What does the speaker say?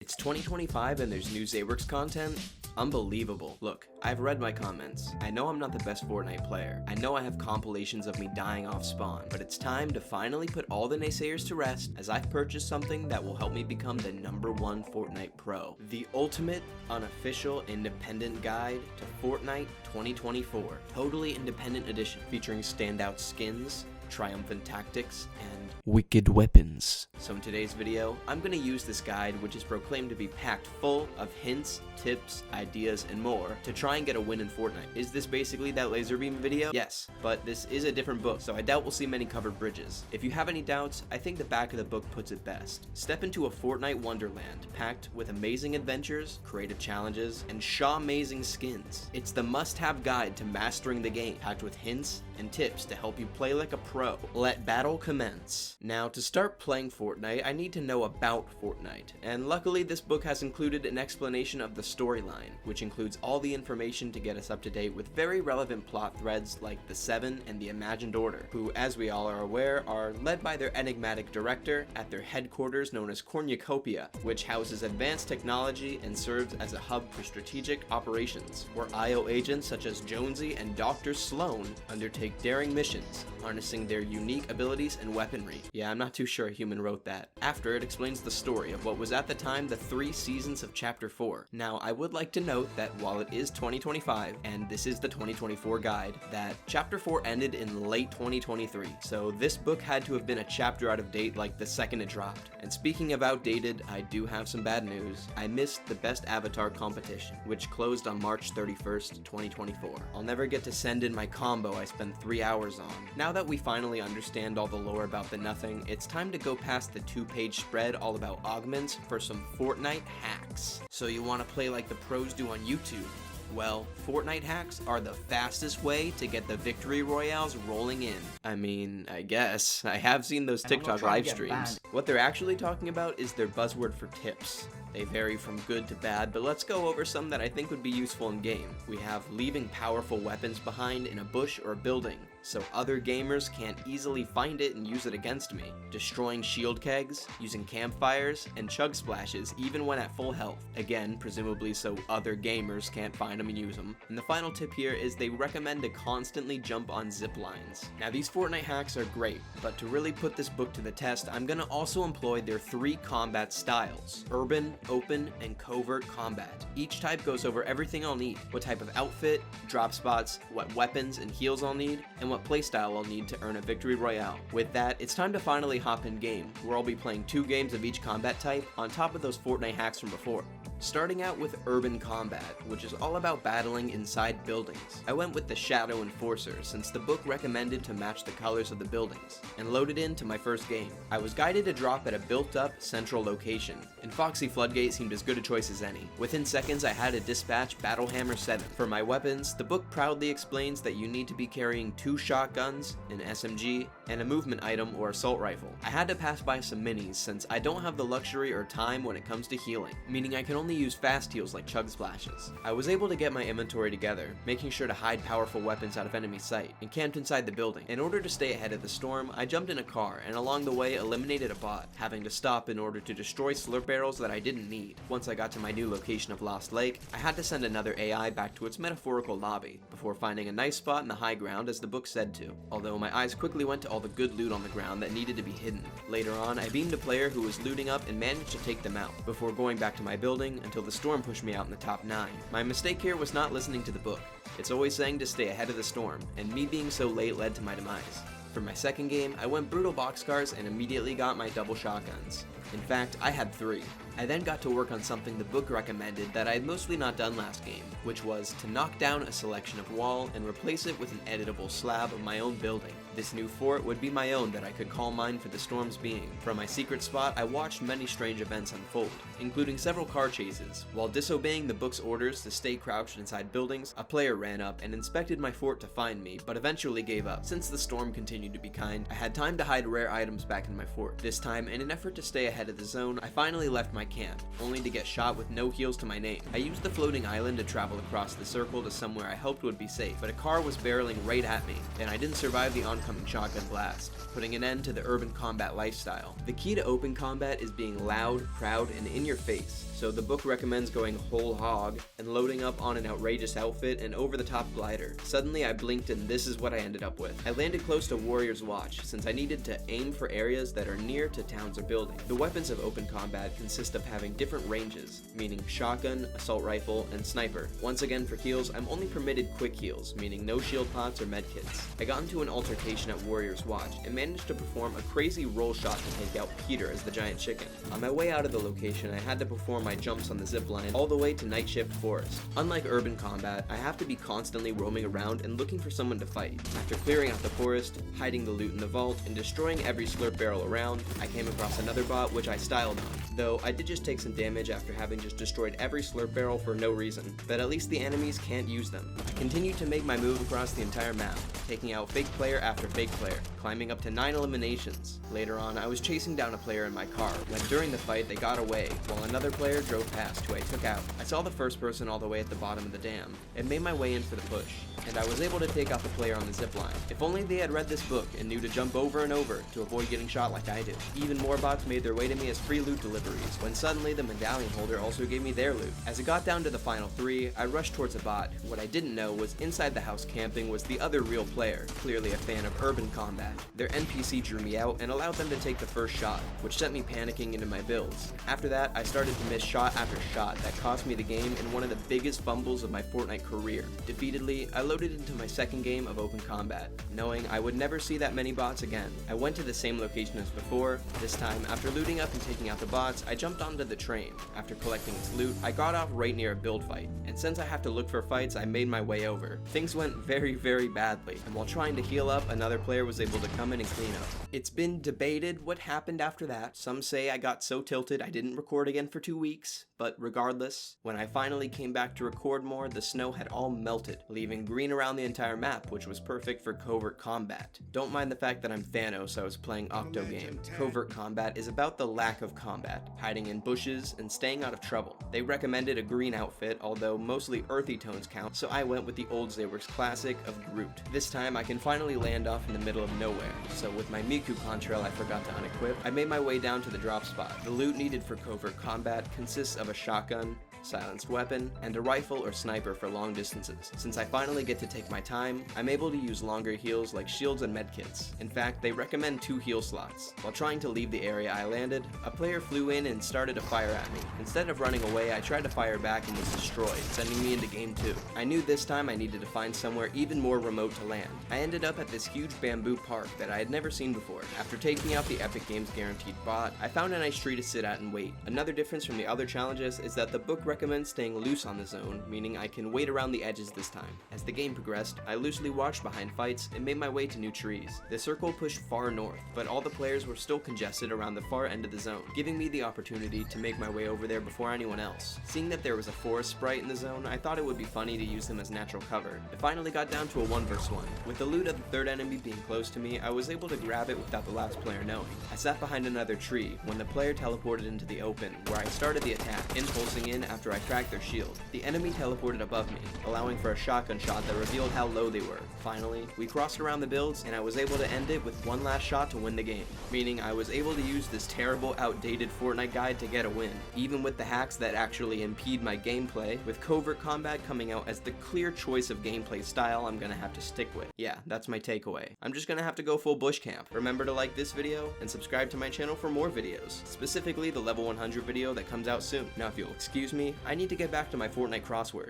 It's 2025 and there's new Zeywerks content? Unbelievable. Look, I've read my comments. I know I'm not the best Fortnite player. I know I have compilations of me dying off spawn, but it's time to finally put all the naysayers to rest as I've purchased something that will help me become the #1 Fortnite pro. The ultimate, unofficial, independent guide to Fortnite 2024. Totally independent edition featuring standout skins, triumphant tactics, and wicked weapons. So in today's video, I'm going to use this guide, which is proclaimed to be packed full of hints, tips, ideas, and more to try and get a win in Fortnite. Is this basically that laser beam video? Yes, but this is a different book, so I doubt we'll see many covered bridges. If you have any doubts, I think the back of the book puts it best. Step into a Fortnite wonderland, packed with amazing adventures, creative challenges, and shaw-amazing skins. It's the must-have guide to mastering the game, packed with hints and tips to help you play like a pro. Let battle commence. Now, to start playing Fortnite, I need to know about Fortnite, and luckily this book has included an explanation of the storyline, which includes all the information to get us up to date with very relevant plot threads like the Seven and the Imagined Order, who, as we all are aware, are led by their enigmatic director at their headquarters known as Cornucopia, which houses advanced technology and serves as a hub for strategic operations, where IO agents such as Jonesy and Dr. Sloan undertake daring missions, harnessing their unique abilities and weaponry. Yeah, I'm not too sure a human wrote that. After, it explains the story of what was at the time the 3 seasons of Chapter 4. Now, I would like to note that while it is 2025, and this is the 2024 guide, that Chapter 4 ended in late 2023, so this book had to have been a chapter out of date like the second it dropped. And speaking of outdated, I do have some bad news. I missed the Best Avatar competition, which closed on March 31st, 2024. I'll never get to send in my combo I spent 3 hours on. Now that we finally understand all the lore about the Nothing, it's time to go past the 2-page spread all about augments for some Fortnite hacks. So you want to play like the pros do on YouTube? Well, Fortnite hacks are the fastest way to get the Victory Royales rolling in. I mean, I guess. I have seen those TikTok live streams. What they're actually talking about is their buzzword for tips. They vary from good to bad, but let's go over some that I think would be useful in game. We have leaving powerful weapons behind in a bush or building, so other gamers can't easily find it and use it against me. Destroying shield kegs, using campfires, and chug splashes even when at full health. Again, presumably so other gamers can't find them and use them. And the final tip here is they recommend to constantly jump on zip lines. Now these Fortnite hacks are great, but to really put this book to the test, I'm gonna also employ their 3 combat styles: Urban, Open, and Covert Combat. Each type goes over everything I'll need: what type of outfit, drop spots, what weapons and heals I'll need, and what playstyle I'll need to earn a Victory Royale. With that, it's time to finally hop in game, where I'll be playing 2 games of each combat type on top of those Fortnite hacks from before. Starting out with Urban Combat, which is all about battling inside buildings. I went with the Shadow Enforcer since the book recommended to match the colors of the buildings, and loaded into my first game. I was guided to drop at a built-up central location, and Foxy Floodgate seemed as good a choice as any. Within seconds, I had to dispatch Battlehammer 7. For my weapons, the book proudly explains that you need to be carrying 2 shotguns, an SMG, and a movement item or assault rifle. I had to pass by some minis since I don't have the luxury or time when it comes to healing, meaning I can only use fast heals like chug splashes. I was able to get my inventory together, making sure to hide powerful weapons out of enemy sight, and camped inside the building. In order to stay ahead of the storm, I jumped in a car and along the way eliminated a bot, having to stop in order to destroy slurp barrels that I didn't need. Once I got to my new location of Lost Lake, I had to send another AI back to its metaphorical lobby, before finding a nice spot in the high ground as the book said to, although my eyes quickly went to all the good loot on the ground that needed to be hidden. Later on, I beamed a player who was looting up and managed to take them out, before going back to my building until the storm pushed me out in the top 9. My mistake here was not listening to the book. It's always saying to stay ahead of the storm, and me being so late led to my demise. For my second game, I went brutal boxcars and immediately got my double shotguns. In fact, I had 3. I then got to work on something the book recommended that I had mostly not done last game, which was to knock down a selection of wall and replace it with an editable slab of my own building. This new fort would be my own that I could call mine for the storm's being. From my secret spot, I watched many strange events unfold, including several car chases. While disobeying the book's orders to stay crouched inside buildings, a player ran up and inspected my fort to find me, but eventually gave up. Since the storm continued to be kind, I had time to hide rare items back in my fort. This time, in an effort to stay ahead of the zone, I finally left my camp, only to get shot with no heals to my name. I used the floating island to travel across the circle to somewhere I hoped would be safe, but a car was barreling right at me, and I didn't survive the oncoming shotgun blast, putting an end to the urban combat lifestyle. The key to open combat is being loud, proud, and in your face, So the book recommends going whole hog and loading up on an outrageous outfit and over-the-top glider. Suddenly I blinked and this is what I ended up with. I landed close to Warrior's Watch since I needed to aim for areas that are near to towns or buildings. The weapons of open combat consist of having different ranges, meaning shotgun, assault rifle, and sniper. Once again for heals, I'm only permitted quick heals, meaning no shield pots or medkits. I got into an altercation at Warrior's Watch and managed to perform a crazy roll shot to take out Peter as the giant chicken. On my way out of the location, I had to perform my jumps on the zipline all the way to Night Shift Forest. Unlike urban combat, I have to be constantly roaming around and looking for someone to fight. After clearing out the forest, hiding the loot in the vault, and destroying every slurp barrel around, I came across another bot which I styled on. Though I did just take some damage after having just destroyed every slurp barrel for no reason, but at least the enemies can't use them. I continued to make my move across the entire map, taking out fake player after fake player, climbing up to 9 eliminations. Later on, I was chasing down a player in my car, when during the fight they got away, while another player drove past who I took out. I saw the first person all the way at the bottom of the dam, and made my way in for the push, and I was able to take out the player on the zipline. If only they had read this book and knew to jump over and over to avoid getting shot like I do. Even more bots made their way to me as free loot deliveries, when suddenly the medallion holder also gave me their loot. As it got down to the final 3, I rushed towards a bot. What I didn't know was inside the house camping was the other real player, clearly a fan of urban combat. Their NPC drew me out and allowed them to take the first shot, which sent me panicking into my builds. After that, I started to miss shot after shot that cost me the game in one of the biggest fumbles of my Fortnite career. Defeatedly, I loaded into my second game of open combat, knowing I would never see that many bots again. I went to the same location as before. This time, after looting up and taking out the bots, I jumped onto the train. After collecting its loot, I got off right near a build fight, and since I have to look for fights, I made my way over. Things went very badly, and while trying to heal up, another player was able to come in and clean up. It's been debated what happened after that. Some say I got so tilted I didn't record again for 2 weeks, but regardless, when I finally came back to record more, the snow had all melted, leaving green around the entire map, which was perfect for Covert Combat. Don't mind the fact that I'm Thanos, I was playing Octogame. Covert Combat is about the lack of combat, hiding in bushes and staying out of trouble. They recommended a green outfit, although mostly earthy tones count, so I went with the old Zeywerks classic of Groot. This time I can finally land off in the middle of nowhere, so with my Miku contrail I forgot to unequip, I made my way down to the drop spot. The loot needed for Covert Combat consists of a shotgun, silenced weapon, and a rifle or sniper for long distances. Since I finally get to take my time, I'm able to use longer heals like shields and medkits. In fact, they recommend 2 heal slots. While trying to leave the area I landed, a player flew in and started to fire at me. Instead of running away, I tried to fire back and was destroyed, sending me into game 2. I knew this time I needed to find somewhere even more remote to land. I ended up at this huge bamboo park that I had never seen before. After taking out the Epic Games guaranteed bot, I found a nice tree to sit at and wait. Another difference from the other challenges is that the book recommends staying loose on the zone, meaning I can wait around the edges this time. As the game progressed, I loosely watched behind fights and made my way to new trees. The circle pushed far north, but all the players were still congested around the far end of the zone, giving me the opportunity to make my way over there before anyone else. Seeing that there was a forest sprite in the zone, I thought it would be funny to use him as natural cover. It finally got down to a 1 vs 1. With the loot of the third enemy being close to me, I was able to grab it without the last player knowing. I sat behind another tree when the player teleported into the open, where I started the attack, impulsing in after I cracked their shield. The enemy teleported above me, allowing for a shotgun shot that revealed how low they were. Finally, we crossed around the builds, and I was able to end it with one last shot to win the game, meaning I was able to use this terrible, outdated Fortnite guide to get a win. Even with the hacks that actually impede my gameplay, with Covert Combat coming out as the clear choice of gameplay style I'm gonna have to stick with. Yeah, that's my takeaway. I'm just gonna have to go full bush camp. Remember to like this video, and subscribe to my channel for more videos, specifically the level 100 video that comes out soon. Now if you'll excuse me, I need to get back to my Fortnite crossword.